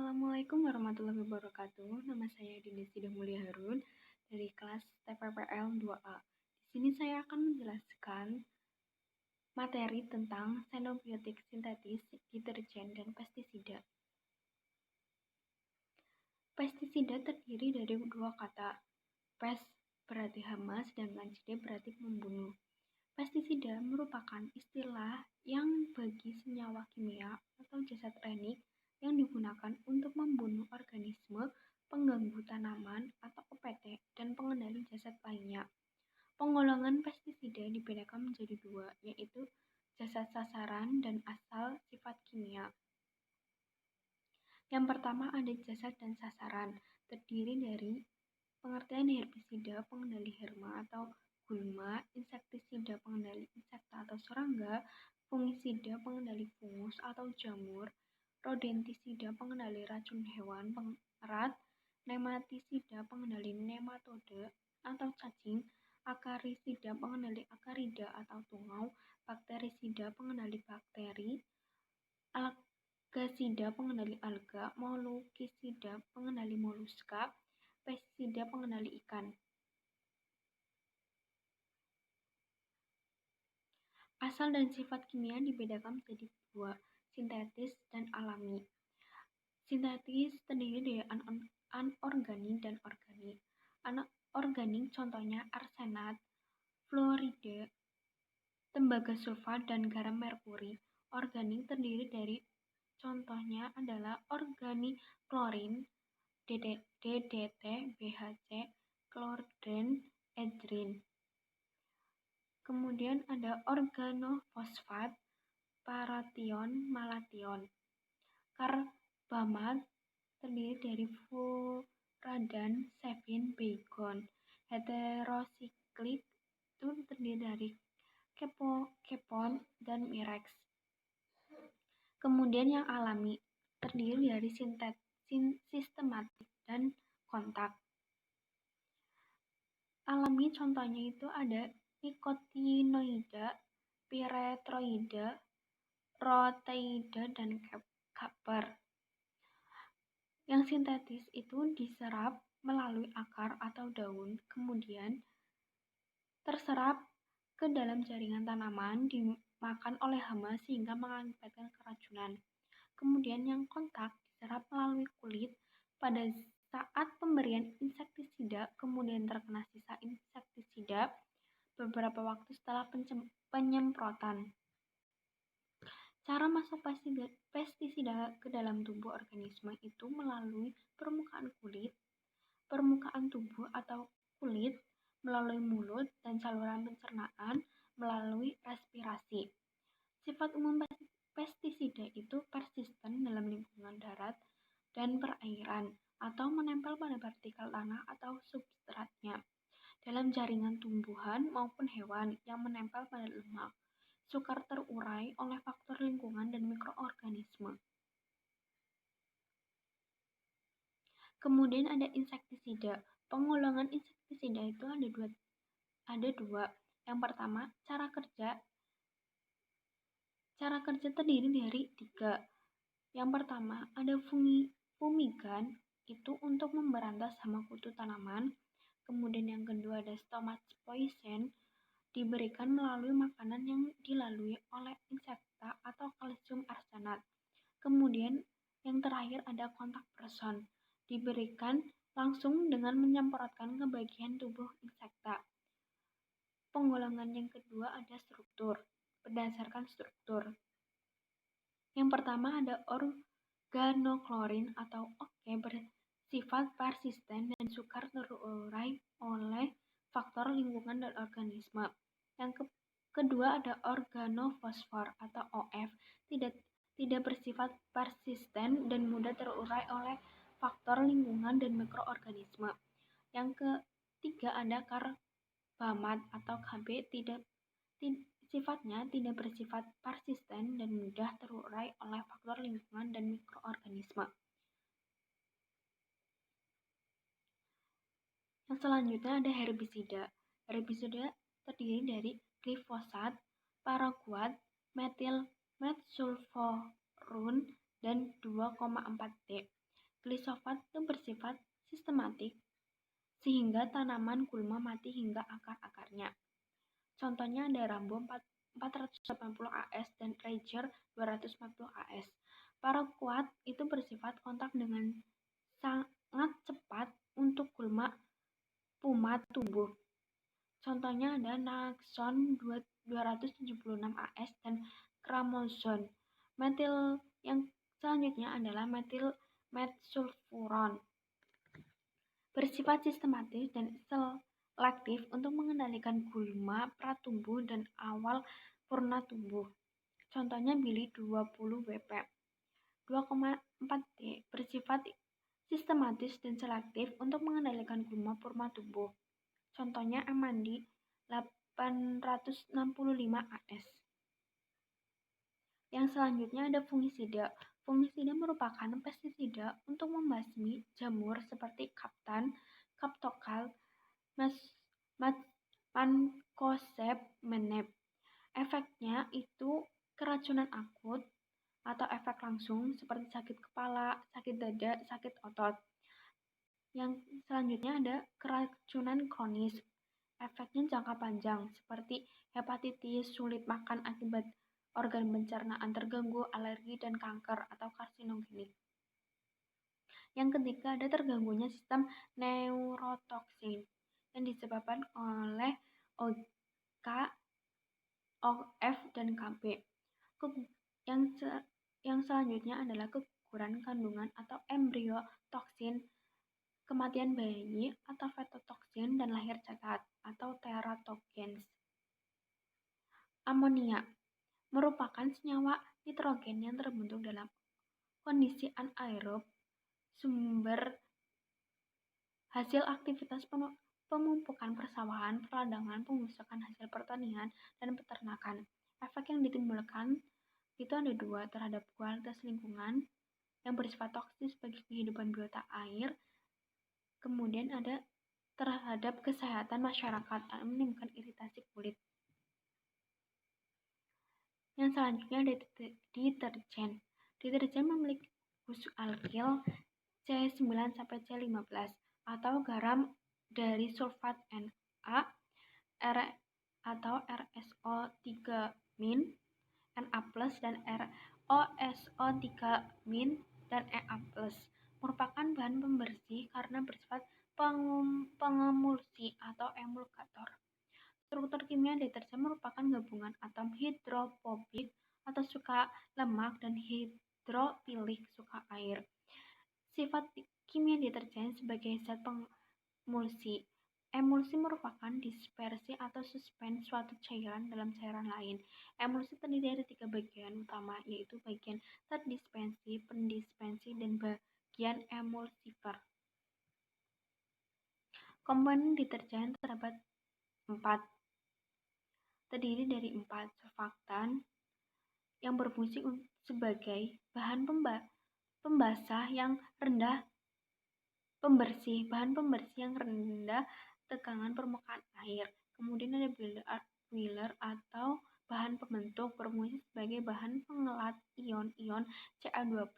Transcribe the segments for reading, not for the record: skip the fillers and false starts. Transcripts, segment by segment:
Assalamualaikum warahmatullahi wabarakatuh. Nama saya Dinda Sidah Mulia Harun dari kelas TPPL 2A. Di sini saya akan menjelaskan materi tentang xenobiotik sintetis, deterjen, dan pestisida. Pestisida terdiri dari dua kata. Pes berarti hama, sedangkan sida berarti membunuh. Pestisida merupakan istilah yang bagi senyawa kimia atau zat organik yang digunakan untuk membunuh organisme, pengganggu tanaman atau OPT, dan pengendali zat lainnya. Penggolongan pestisida dibedakan menjadi dua, yaitu zat sasaran dan asal sifat kimia. Yang pertama ada zat dan sasaran, terdiri dari pengertian herbisida pengendali herma atau gulma, insektisida pengendali insekta atau serangga, fungisida pengendali fungus atau jamur, rodentisida pengendali racun hewan pengerat, nematisida pengendali nematode atau cacing, akarisida pengendali akarida atau tungau, bakterisida pengendali bakteri, algasida pengendali alga, molukisida pengendali moluska, pestisida pengendali ikan. Asal dan sifat kimia dibedakan menjadi dua, sintetis dan alami. Sintetis terdiri dari anorganik dan organik. Anorganik contohnya arsenat, fluorida, tembaga sulfat, dan garam merkuri. Organik terdiri dari contohnya adalah organik klorin, DDT, BHC, klordен, edrin. Kemudian ada organofosfat, paration, malation. Karbamat terdiri dari furadan, sevin, baygon. Heterosiklik itu terdiri dari kepon dan mirex. Kemudian yang alami terdiri dari sistematik dan kontak. Alami contohnya itu ada nikotinoida, piretroida, roteida, dan kapur. Yang sintetis itu diserap melalui akar atau daun, kemudian terserap ke dalam jaringan tanaman, dimakan oleh hama sehingga mengakibatkan keracunan. Kemudian yang kontak diserap melalui kulit pada saat pemberian insektisida, kemudian terkena sisa insektisida beberapa waktu setelah penyemprotan. Cara masuk pestisida ke dalam tubuh organisme itu melalui permukaan kulit, permukaan tubuh atau kulit, melalui mulut, dan saluran pencernaan melalui respirasi. Sifat umum pestisida itu persisten dalam lingkungan darat dan perairan atau menempel pada partikel tanah atau substratnya, dalam jaringan tumbuhan maupun hewan yang menempel pada lemak, sukar terurai oleh faktor lingkungan dan mikroorganisme. Kemudian ada insektisida. Penggolongan insektisida itu ada dua. Yang pertama, cara kerja terdiri dari tiga. Yang pertama, ada fumigan, itu untuk memberantas hama kutu tanaman. Kemudian yang kedua ada stomach poison, diberikan melalui makanan yang dilalui oleh insekta atau kalsium arsenat. Kemudian yang terakhir ada kontak person, diberikan langsung dengan menyemprotkan ke bagian tubuh insekta. Penggolongan yang kedua ada struktur, berdasarkan struktur. Yang pertama ada organoklorin atau bersifat persisten dan sukar terurai oleh faktor lingkungan dan organisme. Yang kedua ada organofosfor atau OF, tidak bersifat persisten dan mudah terurai oleh faktor lingkungan dan mikroorganisme. Yang ketiga ada karbamat atau KB, sifatnya tidak bersifat persisten dan mudah terurai oleh faktor lingkungan dan mikroorganisme. Yang selanjutnya ada herbisida. Herbisida terdiri dari glifosat, paraquat, methyl metsulforun, dan 2,4-D. Glisofat itu bersifat sistematik sehingga tanaman gulma mati hingga akar-akarnya. Contohnya ada Rambo 480 AS dan Rager 240 AS. Paraquat itu bersifat kontak dengan sangat cepat untuk gulma puma tumbuh. Contohnya ada Naxon 276 AS dan Cramozone. Metil yang selanjutnya adalah metil metsulfuron. Bersifat sistematis dan selektif untuk mengendalikan gulma pratumbuh dan awal purna tumbuh. Contohnya Billy 20 WP. 2,4D bersifat sistematis dan selektif untuk mengendalikan gulma purna tumbuh. Contohnya Amandi 865 AS. Yang selanjutnya ada fungisida. Fungisida merupakan pestisida untuk membasmi jamur seperti kaptan, kaptokal, mancozeb, menep. Efeknya itu keracunan akut atau efek langsung seperti sakit kepala, sakit dada, sakit otot. Yang selanjutnya ada keracunan kronis. Efeknya jangka panjang seperti hepatitis, sulit makan akibat organ pencernaan terganggu, alergi, dan kanker atau karsinogenik. Yang ketiga ada terganggunya sistem neurotoksin yang disebabkan oleh OK, OF, dan KB. Yang selanjutnya adalah keguguran kandungan atau embriotoksin, kematian bayi atau fetotoksin, dan lahir cacat atau teratogens. Amonia merupakan senyawa nitrogen yang terbentuk dalam kondisi anaerob, sumber hasil aktivitas pemumpukan persawahan, perladangan, pembusukan hasil pertanian, dan peternakan. Efek yang ditimbulkan itu ada dua, terhadap kualitas lingkungan yang bersifat toksis bagi kehidupan biota air, kemudian ada terhadap kesehatan masyarakat, menimbulkan iritasi kulit. Yang selanjutnya ada deterjen. Deterjen memiliki unsur alkil C9-C15 atau garam dari sulfat Na, R atau RSO3-, Na+, dan ROSO3- dan Ea+. Merupakan bahan pembersih karena bersifat pengemulsi atau emulgator. Struktur kimia deterjen merupakan gabungan atom hidrofobik atau suka lemak dan hidrofilik suka air. Sifat kimia deterjen sebagai zat pengemulsi. Emulsi merupakan dispersi atau suspend suatu cairan dalam cairan lain. Emulsi terdiri dari 3 bagian utama, yaitu bagian terdispensi, pendispensi, dan bagian emulsifer. Komponen deterjen terdapat 4. Terdiri dari 4 surfaktan yang berfungsi sebagai bahan pembasah yang rendah bahan pembersih yang rendah tegangan permukaan air. Kemudian ada Wheeler atau bahan pembentuk, berfungsi sebagai bahan pengelat ion-ion Ca2+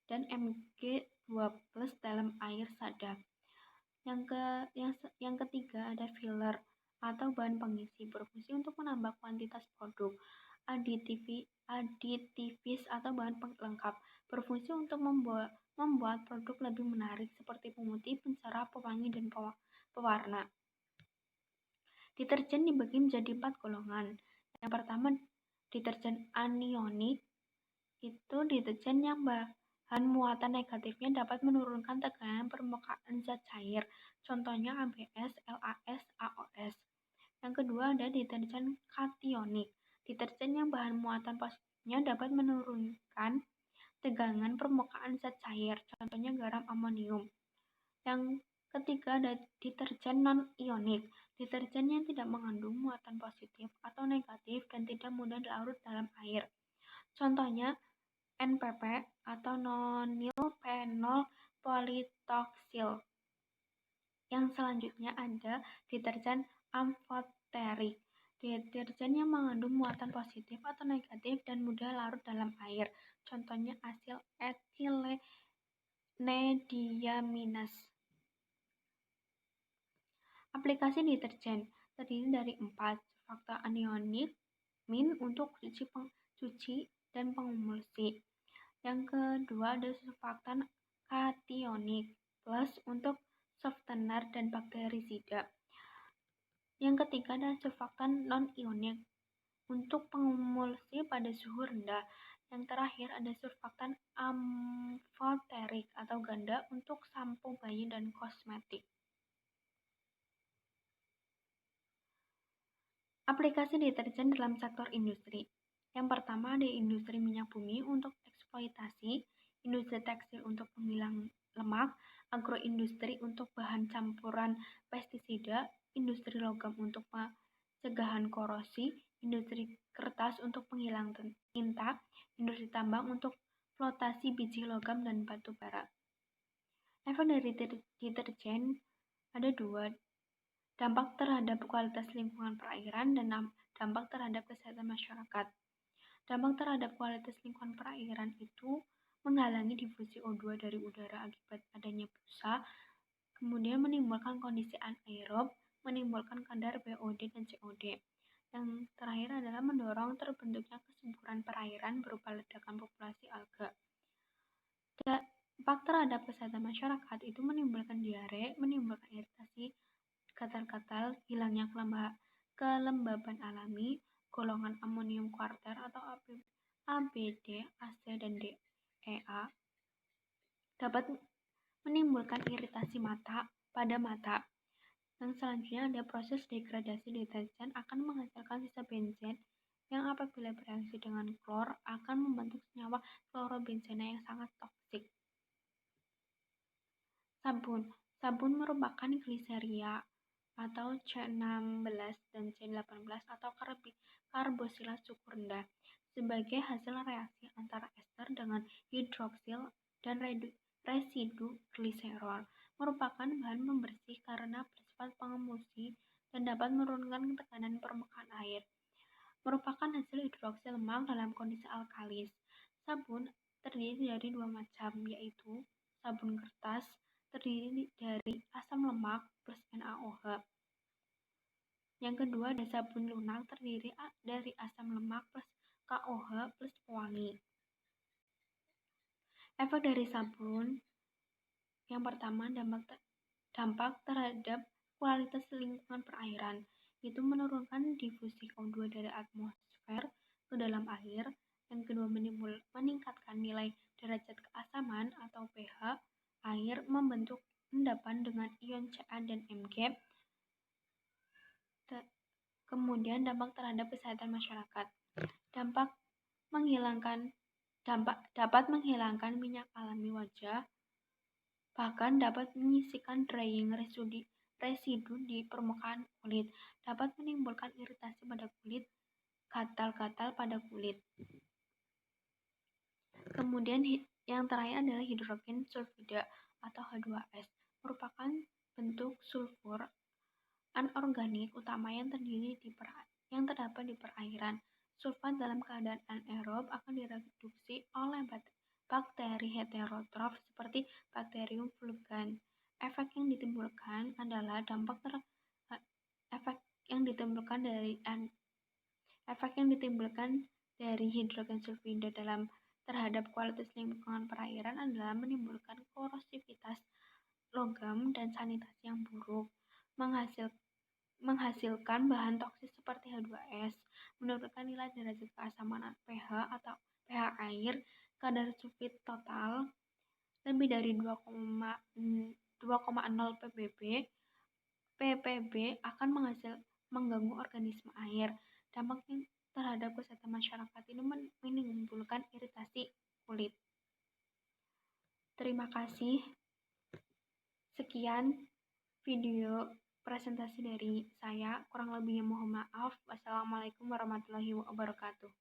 dan Mg2+ dalam air sadap. Yang ketiga ada filler atau bahan pengisi, berfungsi untuk menambah kuantitas produk. Aditivis atau bahan pelengkap, berfungsi untuk membuat produk lebih menarik seperti pemutih, pencerah, pewangi, dan pewarna. Deterjen dibagi menjadi 4 golongan. Yang pertama, deterjen anionik. Itu deterjen yang bahan muatan negatifnya dapat menurunkan tekanan permukaan zat cair. Contohnya ABS, LAS, AOS. Yang kedua ada deterjen kationik. Deterjen yang bahan muatan positifnya dapat menurunkan tegangan permukaan zat cair. Contohnya garam, amonium. Yang ketiga ada deterjen non-ionik. Deterjen yang tidak mengandung muatan positif atau negatif dan tidak mudah larut dalam air. Contohnya NPP atau nonil phenol politoksil. Yang selanjutnya ada deterjen amfoterik. Deterjen yang mengandung muatan positif atau negatif dan mudah larut dalam air. Contohnya asil etilenol nediaminas. Aplikasi deterjen terdiri dari 4 surfaktan anionik, min untuk cuci dan pengemulsi. Yang kedua ada surfaktan kationik, plus untuk softener dan bakterisida. Yang ketiga ada surfaktan non-ionik untuk pengemulsi pada suhu rendah. Yang terakhir ada surfaktan amfoterik atau ganda untuk sampo bayi dan kosmetik. Aplikasi deterjen dalam sektor industri. Yang pertama ada industri minyak bumi untuk eksploitasi, industri tekstil untuk penghilang lemak, agroindustri untuk bahan campuran pestisida, industri logam untuk pencegahan korosi, industri kertas untuk penghilang tinta, industri tambang untuk flotasi biji logam dan batu bara. Efek dari deterjen ada 2, dampak terhadap kualitas lingkungan perairan dan dampak terhadap kesehatan masyarakat. Dampak terhadap kualitas lingkungan perairan itu menghalangi difusi O2 dari udara akibat adanya busa, kemudian menimbulkan kondisi anaerob, menimbulkan kadar BOD dan COD. Yang terakhir adalah mendorong terbentuknya kesuburan perairan berupa ledakan populasi alga. Dampak terhadap kesehatan masyarakat itu menimbulkan diare, menimbulkan iritasi, gatal-gatal, hilangnya kelembaban alami, golongan amonium kuarter atau ABD, AC, dan DEA, dapat menimbulkan iritasi pada mata. Yang selanjutnya ada proses degradasi deterjen akan menghasilkan sisa benzen yang apabila bereaksi dengan klor akan membentuk senyawa klorobenzena yang sangat toksik. Sabun merupakan gliseria atau C16 dan C18 atau karbosila suku rendah sebagai hasil reaksi antara ester dengan hidroksil dan residu gliserol. Merupakan bahan pembersih karena bersifat pengemulsi dan dapat menurunkan tekanan permukaan air. Merupakan hasil hidroksi lemak dalam kondisi alkalis. Sabun terdiri dari 2 macam, yaitu sabun kertas terdiri dari asam lemak plus NaOH. Yang kedua ada sabun lunak terdiri dari asam lemak plus KOH plus pewangi. Efek dari sabun yang pertama, dampak terhadap kualitas lingkungan perairan, itu menurunkan difusi O2 dari atmosfer ke dalam air. Yang kedua, meningkatkan nilai derajat keasaman atau pH air, membentuk endapan dengan ion Ca dan Mg. Kemudian dampak terhadap kesehatan masyarakat, dapat menghilangkan minyak alami wajah, bahkan dapat menyisihkan drying residu di permukaan kulit, dapat menimbulkan iritasi pada kulit, gatal-gatal pada kulit. Kemudian yang terakhir adalah hidrogen sulfida atau H2S, merupakan bentuk sulfur anorganik utama yang terdapat di perairan. Sulfat dalam keadaan anaerob akan direduksi oleh bakteri heterotrof seperti Bacterium fulgens. Efek yang ditimbulkan dari hidrogen sulfida terhadap kualitas lingkungan perairan adalah menimbulkan korosivitas logam dan sanitasi yang buruk, menghasilkan bahan toksis seperti H2S, menurunkan nilai derajat keasaman pH atau pH air, kadar sulfit total lebih dari 2,0 ppb akan mengganggu organisme air. Dampaknya terhadap kesehatan masyarakat ini menimbulkan iritasi kulit. Terima kasih. Sekian video presentasi dari saya, kurang lebihnya mohon maaf. Wassalamualaikum warahmatullahi wabarakatuh.